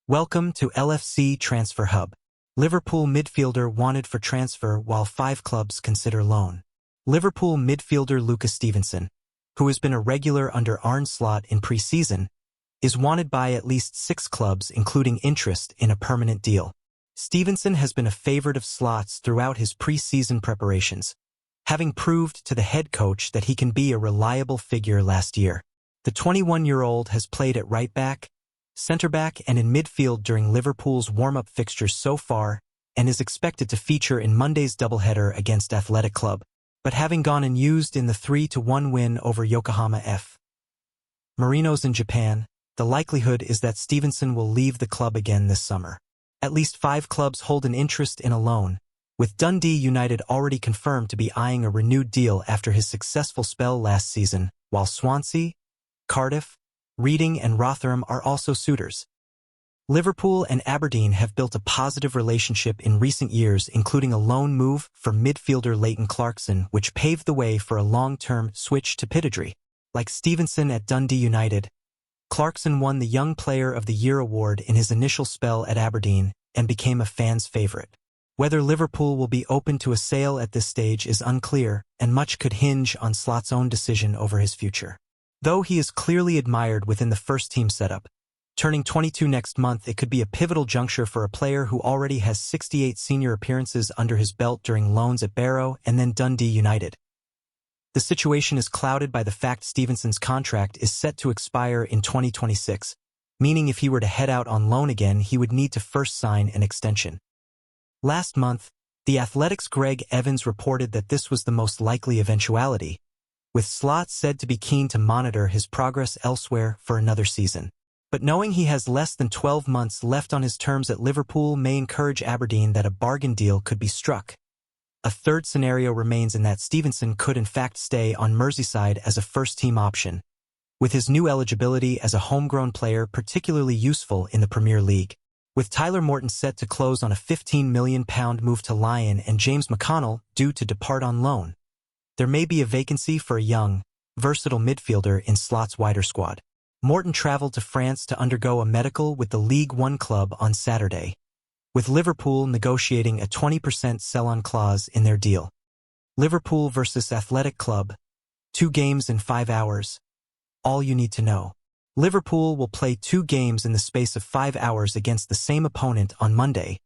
Welcome to LFC Transfer Hub. Liverpool midfielder wanted for transfer while 5 clubs consider loan. Liverpool midfielder Lucas Stevenson, who has been a regular under Arne Slot in pre-season, is wanted by at least 6 clubs including interest in a permanent deal. Stevenson has been a favorite of Slot's throughout his pre-season preparations, having proved to the head coach that he can be a reliable figure last year. The 21-year-old has played at right-back, centre-back and in midfield during Liverpool's warm-up fixtures so far and is expected to feature in Monday's doubleheader against Athletic Club, but having gone unused in the 3-1 win over Yokohama F. Marinos in Japan, the likelihood is that Stevenson will leave the club again this summer. At least 5 clubs hold an interest in a loan, with Dundee United already confirmed to be eyeing a renewed deal after his successful spell last season, while Swansea, Cardiff, Reading and Rotherham are also suitors. Liverpool and Aberdeen have built a positive relationship in recent years, including a loan move for midfielder Leighton Clarkson, which paved the way for a long-term switch to pedigree. Like Stevenson at Dundee United, Clarkson won the Young Player of the Year award in his initial spell at Aberdeen and became a fan's favorite. Whether Liverpool will be open to a sale at this stage is unclear, and much could hinge on Slot's own decision over his future. Though he is clearly admired within the first-team setup, turning 22 next month, it could be a pivotal juncture for a player who already has 68 senior appearances under his belt during loans at Barrow and then Dundee United. The situation is clouded by the fact Stevenson's contract is set to expire in 2026, meaning if he were to head out on loan again, he would need to first sign an extension. Last month, The Athletic's Greg Evans reported that this was the most likely eventuality, with Slot said to be keen to monitor his progress elsewhere for another season. But knowing he has less than 12 months left on his terms at Liverpool may encourage Aberdeen that a bargain deal could be struck. A third scenario remains in that Stevenson could in fact stay on Merseyside as a first-team option, with his new eligibility as a homegrown player particularly useful in the Premier League. With Tyler Morton set to close on a £15 million move to Lyon and James McConnell due to depart on loan, there may be a vacancy for a young, versatile midfielder in Slot's wider squad. Morton traveled to France to undergo a medical with the League One club on Saturday, with Liverpool negotiating a 20% sell-on clause in their deal. Liverpool versus Athletic Club, 2 games in 5 hours. All you need to know. Liverpool will play 2 games in the space of 5 hours against the same opponent on Monday,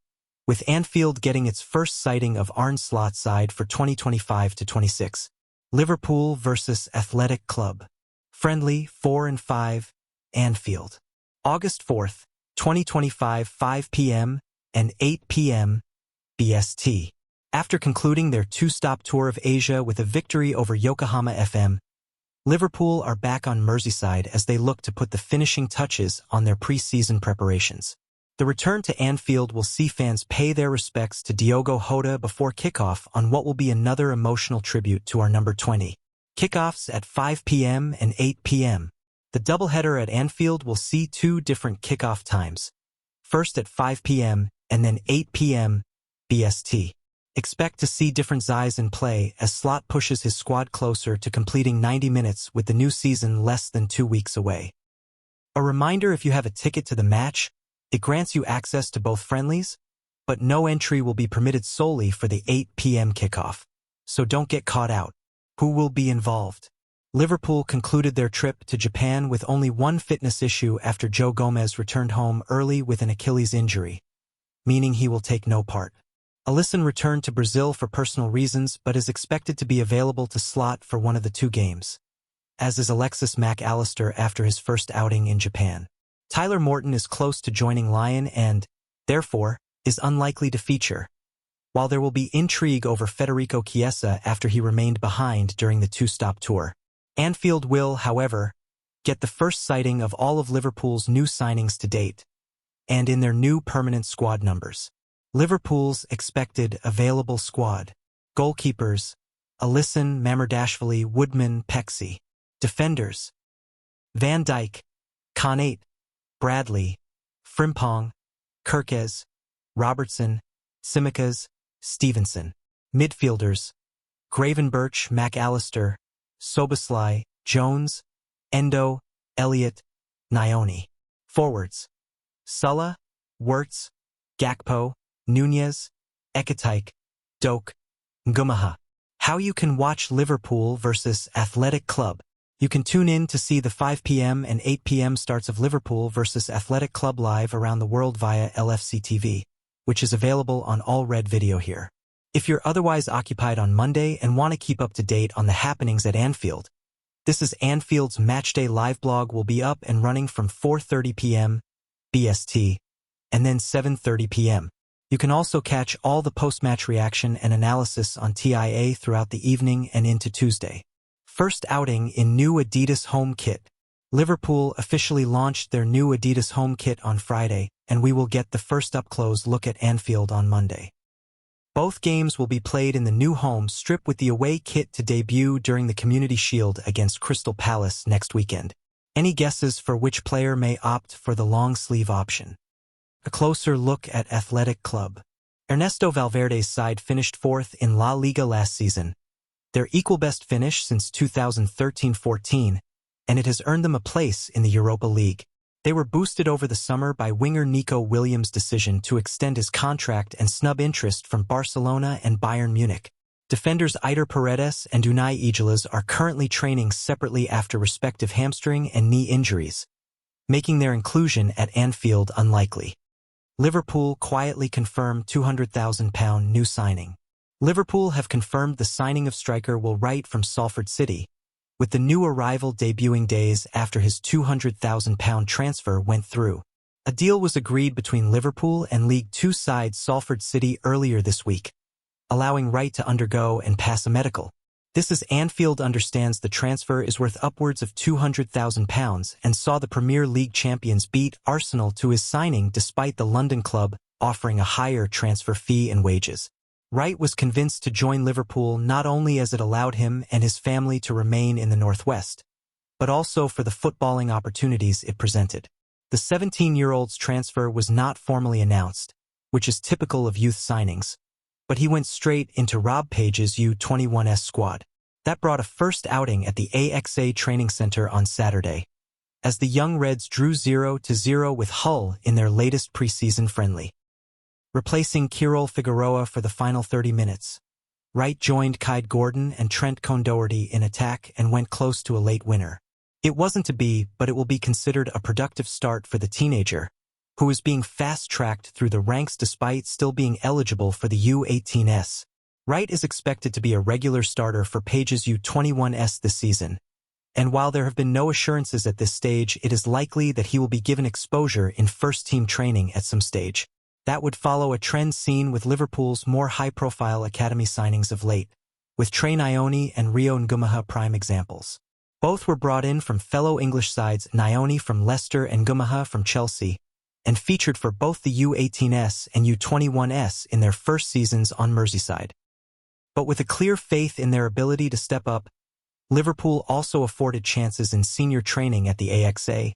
with Anfield getting its first sighting of Arne Slot's side for 2025-26. Liverpool versus Athletic Club. Friendly 4 and 5, Anfield. August 4th, 2025, 5 p.m. and 8 p.m. BST. After concluding their 2-stop tour of Asia with a victory over Yokohama FM, Liverpool are back on Merseyside as they look to put the finishing touches on their pre-season preparations. The return to Anfield will see fans pay their respects to Diogo Jota before kickoff on what will be another emotional tribute to our number 20. Kickoffs at 5 p.m. and 8 p.m. The doubleheader at Anfield will see 2 different kickoff times, first at 5 p.m. and then 8 p.m. BST. Expect to see different eyes in play as Slot pushes his squad closer to completing 90 minutes with the new season less than 2 weeks away. A reminder, if you have a ticket to the match, it grants you access to both friendlies, but no entry will be permitted solely for the 8 p.m. kickoff. So don't get caught out. Who will be involved? Liverpool concluded their trip to Japan with only one fitness issue after Joe Gomez returned home early with an Achilles injury, meaning he will take no part. Alisson returned to Brazil for personal reasons but is expected to be available to Slot for one of the 2 games, as is Alexis Mac Allister after his first outing in Japan. Tyler Morton is close to joining Lyon and, therefore, is unlikely to feature, while there will be intrigue over Federico Chiesa after he remained behind during the 2-stop tour. Anfield will, however, get the first sighting of all of Liverpool's new signings to date, and in their new permanent squad numbers. Liverpool's expected available squad. Goalkeepers: Alisson, Mamardashvili, Woodman, Pexi. Defenders: Van Dijk, Konate, Bradley, Frimpong, Kirkes, Robertson, Tsimikas, Stevenson. Midfielders: Gravenberch, Mac Allister, Soboslai, Jones, Endo, Elliott, Nyoni. Forwards: Sulla, Wirtz, Gakpo, Nunez, Ekitike, Doak, Ngumaha. How you can watch Liverpool versus Athletic Club. You can tune in to see the 5 p.m. and 8 p.m. starts of Liverpool versus Athletic Club live around the world via LFC TV, which is available on all red video here. If you're otherwise occupied on Monday and want to keep up to date on the happenings at Anfield, this is Anfield's Matchday live blog will be up and running from 4:30 p.m. BST and then 7:30 p.m. You can also catch all the post-match reaction and analysis on TIA throughout the evening and into Tuesday. First outing in new Adidas home kit. Liverpool officially launched their new Adidas home kit on Friday, and we will get the first up-close look at Anfield on Monday. Both games will be played in the new home strip with the away kit to debut during the Community Shield against Crystal Palace next weekend. Any guesses for which player may opt for the long-sleeve option? A closer look at Athletic Club. Ernesto Valverde's side finished fourth in La Liga last season, their equal best finish since 2013-14, and it has earned them a place in the Europa League. They were boosted over the summer by winger Nico Williams' decision to extend his contract and snub interest from Barcelona and Bayern Munich. Defenders Eider Paredes and Unai Egeles are currently training separately after respective hamstring and knee injuries, making their inclusion at Anfield unlikely. Liverpool quietly confirmed £200,000 new signing. Liverpool have confirmed the signing of striker Will Wright from Salford City, with the new arrival debuting days after his £200,000 transfer went through. A deal was agreed between Liverpool and League Two side Salford City earlier this week, allowing Wright to undergo and pass a medical. This as Anfield understands the transfer is worth upwards of £200,000 and saw the Premier League champions beat Arsenal to his signing despite the London club offering a higher transfer fee and wages. Wright was convinced to join Liverpool not only as it allowed him and his family to remain in the Northwest, but also for the footballing opportunities it presented. The 17-year-old's transfer was not formally announced, which is typical of youth signings, but he went straight into Rob Page's U21s squad. That brought a first outing at the AXA training center on Saturday, as the young Reds drew 0-0 with Hull in their latest preseason friendly. Replacing Kyril Figueroa for the final 30 minutes, Wright joined Kyde Gordon and Trent Cone-Doherty in attack and went close to a late winner. It wasn't to be, but it will be considered a productive start for the teenager, who is being fast-tracked through the ranks despite still being eligible for the U18s. Wright is expected to be a regular starter for Page's U21s this season, and while there have been no assurances at this stage, it is likely that he will be given exposure in first-team training at some stage. That would follow a trend seen with Liverpool's more high-profile academy signings of late, with Trey Nyoni and Rio Ngumaha prime examples. Both were brought in from fellow English sides Nyoni from Leicester and Ngumaha from Chelsea, and featured for both the U18s and U21s in their first seasons on Merseyside. But with a clear faith in their ability to step up, Liverpool also afforded chances in senior training at the AXA,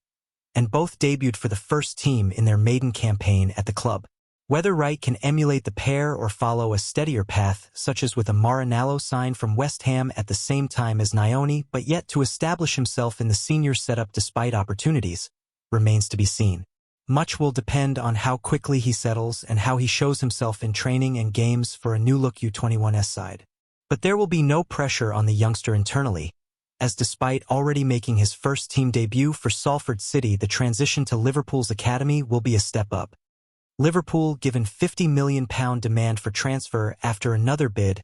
and both debuted for the first team in their maiden campaign at the club. Whether Wright can emulate the pair or follow a steadier path, such as with a Marinallo sign from West Ham at the same time as Nyoni, but yet to establish himself in the senior setup despite opportunities, remains to be seen. Much will depend on how quickly he settles and how he shows himself in training and games for a new-look U21s side. But there will be no pressure on the youngster internally, as despite already making his first team debut for Salford City, the transition to Liverpool's academy will be a step up. Liverpool given £50 million demand for transfer after another bid,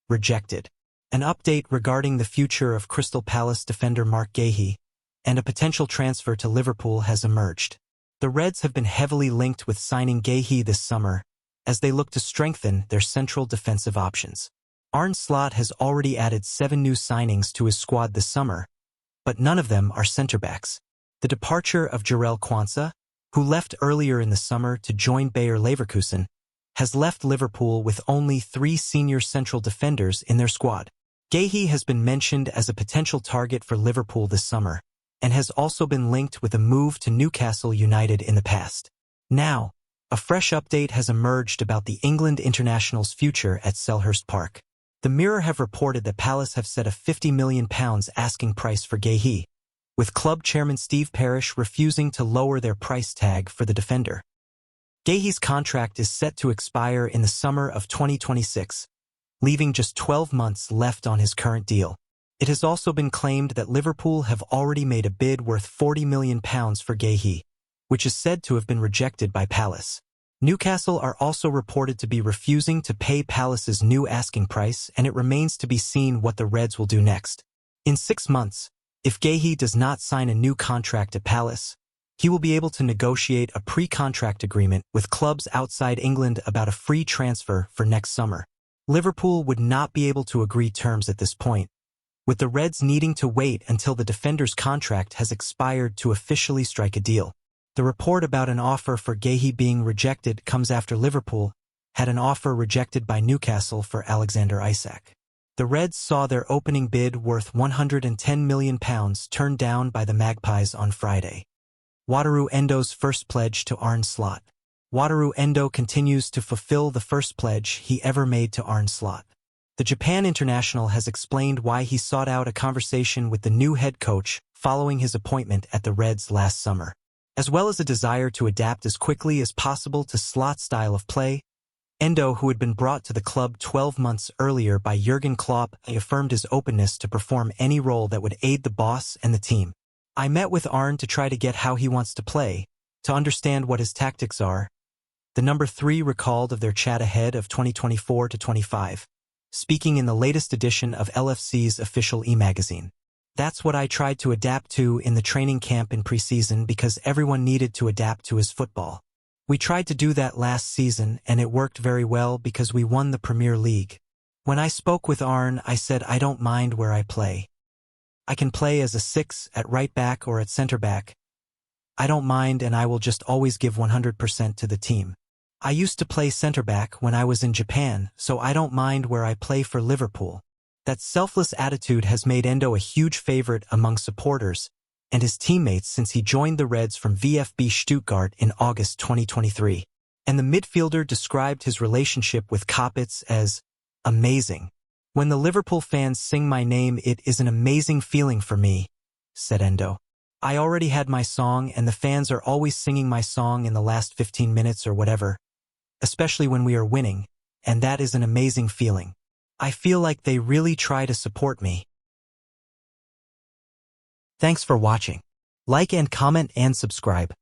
rejected. An update regarding the future of Crystal Palace defender Mark Guéhi and a potential transfer to Liverpool has emerged. The Reds have been heavily linked with signing Guéhi this summer as they look to strengthen their central defensive options. Arne Slot has already added 7 new signings to his squad this summer, but none of them are centre-backs. The departure of Jarell Quansah, who left earlier in the summer to join Bayer Leverkusen, has left Liverpool with only 3 senior central defenders in their squad. Guéhi has been mentioned as a potential target for Liverpool this summer, and has also been linked with a move to Newcastle United in the past. Now, a fresh update has emerged about the England international's future at Selhurst Park. The Mirror have reported that Palace have set a £50 million asking price for Guéhi, with club chairman Steve Parish refusing to lower their price tag for the defender. Gahey's contract is set to expire in the summer of 2026, leaving just 12 months left on his current deal. It has also been claimed that Liverpool have already made a bid worth £40 million for Gahey, which is said to have been rejected by Palace. Newcastle are also reported to be refusing to pay Palace's new asking price, and it remains to be seen what the Reds will do next. In 6 months, if Gahey does not sign a new contract at Palace, he will be able to negotiate a pre-contract agreement with clubs outside England about a free transfer for next summer. Liverpool would not be able to agree terms at this point, with the Reds needing to wait until the defender's contract has expired to officially strike a deal. The report about an offer for Gahey being rejected comes after Liverpool had an offer rejected by Newcastle for Alexander Isak. The Reds saw their opening bid worth £110 million turned down by the Magpies on Friday. Wataru Endo's first pledge to Arne Slot. Wataru Endo continues to fulfill the first pledge he ever made to Arne Slot. The Japan international has explained why he sought out a conversation with the new head coach following his appointment at the Reds last summer. As well as a desire to adapt as quickly as possible to Slot's style of play, Endo, who had been brought to the club 12 months earlier by Jurgen Klopp, affirmed his openness to perform any role that would aid the boss and the team. I met with Arne to try to get how he wants to play, to understand what his tactics are. The number 3 recalled of their chat ahead of 2024-25, speaking in the latest edition of LFC's official e-magazine. That's what I tried to adapt to in the training camp in preseason because everyone needed to adapt to his football. We tried to do that last season and it worked very well because we won the Premier League. When I spoke with Arne, I said I don't mind where I play. I can play as a 6 at right back or at center back. I don't mind and I will just always give 100% to the team. I used to play center back when I was in Japan, so I don't mind where I play for Liverpool. That selfless attitude has made Endo a huge favorite among supporters and his teammates since he joined the Reds from VfB Stuttgart in August 2023. And the midfielder described his relationship with Koppitz as amazing. When the Liverpool fans sing my name, it is an amazing feeling for me, said Endo. I already had my song and the fans are always singing my song in the last 15 minutes or whatever, especially when we are winning, and that is an amazing feeling. I feel like they really try to support me. Thanks for watching. Like and comment and subscribe.